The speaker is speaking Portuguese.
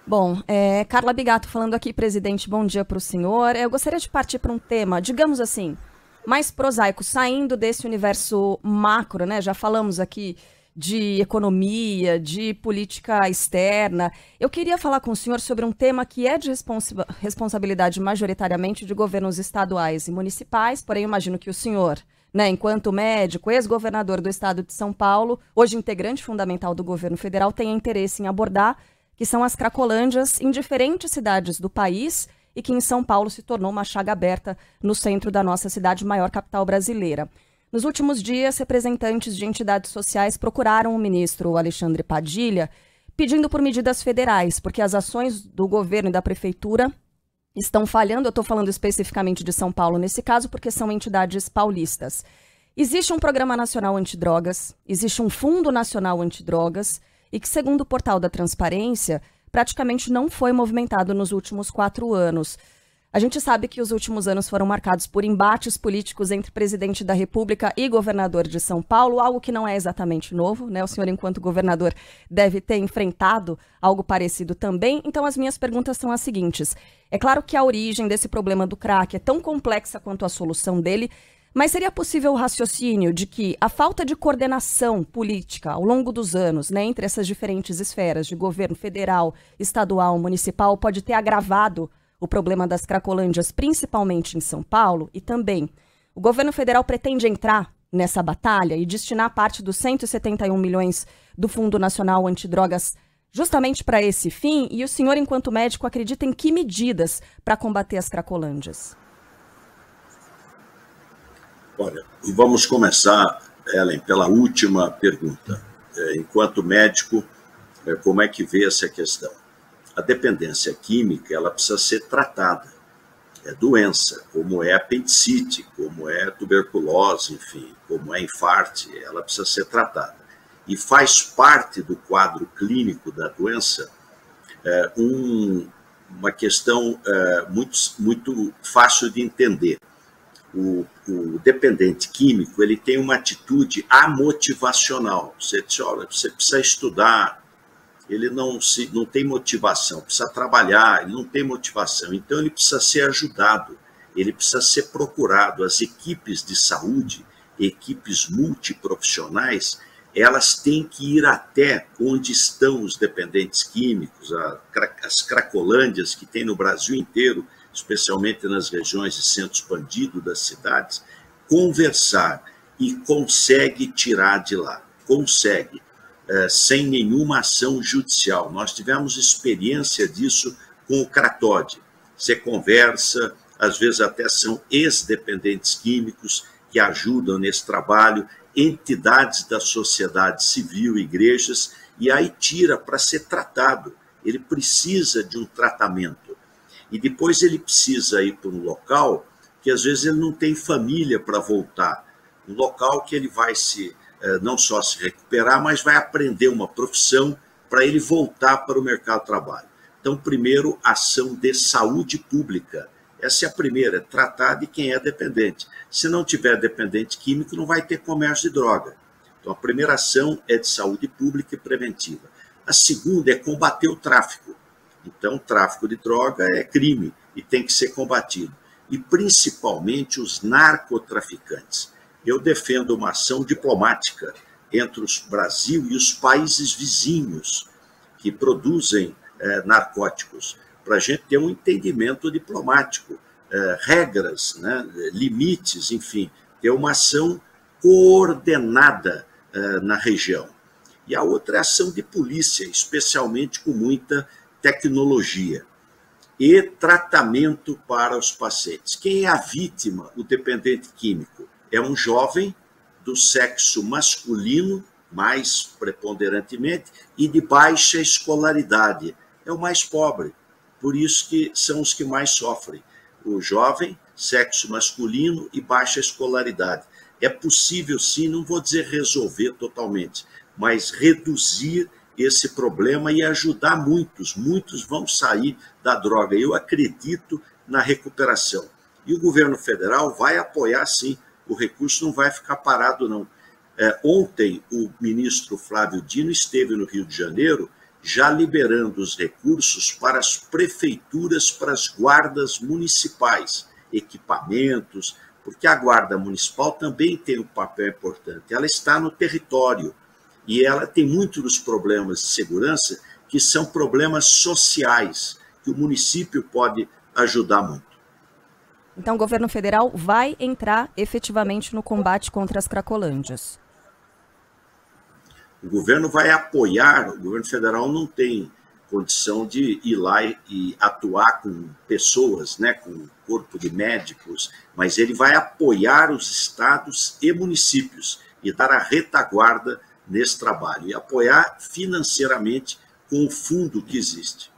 Bom, Carla Bigato falando aqui, presidente, bom dia para o senhor. Eu gostaria de partir para um tema, digamos assim, mais prosaico, saindo desse universo macro, né? Já falamos aqui de economia, de política externa. Eu queria falar com o senhor sobre um tema que é de responsabilidade majoritariamente de governos estaduais e municipais, porém eu imagino que o senhor, né, enquanto médico, ex-governador do estado de São Paulo, hoje integrante fundamental do governo federal, tenha interesse em abordar, que são as cracolândias em diferentes cidades do país e que em São Paulo se tornou uma chaga aberta no centro da nossa cidade, maior capital brasileira. Nos últimos dias, representantes de entidades sociais procuraram o ministro Alexandre Padilha pedindo por medidas federais, porque as ações do governo e da prefeitura estão falhando. Eu estou falando especificamente de São Paulo nesse caso, porque são entidades paulistas. Existe um Programa Nacional Antidrogas, existe um Fundo Nacional Antidrogas, e que, segundo o Portal da Transparência, praticamente não foi movimentado nos últimos 4 anos. A gente sabe que os últimos anos foram marcados por embates políticos entre presidente da República e governador de São Paulo, algo que não é exatamente novo, né? O senhor, enquanto governador, deve ter enfrentado algo parecido também. Então, as minhas perguntas são as seguintes. É claro que a origem desse problema do crack é tão complexa quanto a solução dele, mas seria possível o raciocínio de que a falta de coordenação política ao longo dos anos, né, entre essas diferentes esferas de governo federal, estadual, municipal, pode ter agravado o problema das cracolândias, principalmente em São Paulo? E também, o governo federal pretende entrar nessa batalha e destinar parte dos 171 milhões do Fundo Nacional Antidrogas justamente para esse fim? E o senhor, enquanto médico, acredita em que medidas para combater as cracolândias? Olha, vamos começar, Ellen, pela última pergunta. Enquanto médico, como é que vê essa questão? A dependência química, ela precisa ser tratada. É doença, como é apendicite, como é tuberculose, enfim, como é infarte, ela precisa ser tratada. E faz parte do quadro clínico da doença uma questão muito fácil de entender. O dependente químico, ele tem uma atitude amotivacional. Você diz, olha, você precisa estudar, ele não tem motivação, precisa trabalhar, ele não tem motivação, então ele precisa ser ajudado, ele precisa ser procurado. As equipes de saúde, equipes multiprofissionais, elas têm que ir até onde estão os dependentes químicos, as cracolândias que tem no Brasil inteiro, especialmente nas regiões de centro expandido das cidades, conversar e consegue tirar de lá, consegue, sem nenhuma ação judicial. Nós tivemos experiência disso com o Cratode. Você conversa, às vezes até são ex-dependentes químicos que ajudam nesse trabalho, entidades da sociedade civil, igrejas, e aí tira para ser tratado. Ele precisa de um tratamento. E depois ele precisa ir para um local que às vezes ele não tem família para voltar. Um local que ele vai não só se recuperar, mas vai aprender uma profissão para ele voltar para o mercado de trabalho. Então, primeiro, ação de saúde pública. Essa é a primeira, tratar de quem é dependente. Se não tiver dependente químico, não vai ter comércio de droga. Então, a primeira ação é de saúde pública e preventiva. A segunda é combater o tráfico. Então, o tráfico de droga é crime e tem que ser combatido. E, principalmente, os narcotraficantes. Eu defendo uma ação diplomática entre o Brasil e os países vizinhos que produzem narcóticos, para a gente ter um entendimento diplomático, regras, né, limites, enfim, ter uma ação coordenada na região. E a outra é a ação de polícia, especialmente com muita tecnologia e tratamento para os pacientes. Quem é a vítima, o dependente químico? É um jovem do sexo masculino, mais preponderantemente, e de baixa escolaridade. É o mais pobre, por isso que são os que mais sofrem. O jovem, sexo masculino e baixa escolaridade. É possível, sim, não vou dizer resolver totalmente, mas reduzir esse problema e ajudar muitos vão sair da droga. Eu acredito na recuperação. E o governo federal vai apoiar, sim, o recurso não vai ficar parado, não. Ontem, o ministro Flávio Dino esteve no Rio de Janeiro já liberando os recursos para as prefeituras, para as guardas municipais, equipamentos, porque a guarda municipal também tem um papel importante. Ela está no território e ela tem muitos dos problemas de segurança que são problemas sociais, que o município pode ajudar muito. Então, o governo federal vai entrar efetivamente no combate contra as cracolândias. O governo vai apoiar, o governo federal não tem condição de ir lá e atuar com pessoas, né, com um corpo de médicos, mas ele vai apoiar os estados e municípios e dar a retaguarda nesse trabalho e apoiar financeiramente com o fundo que existe.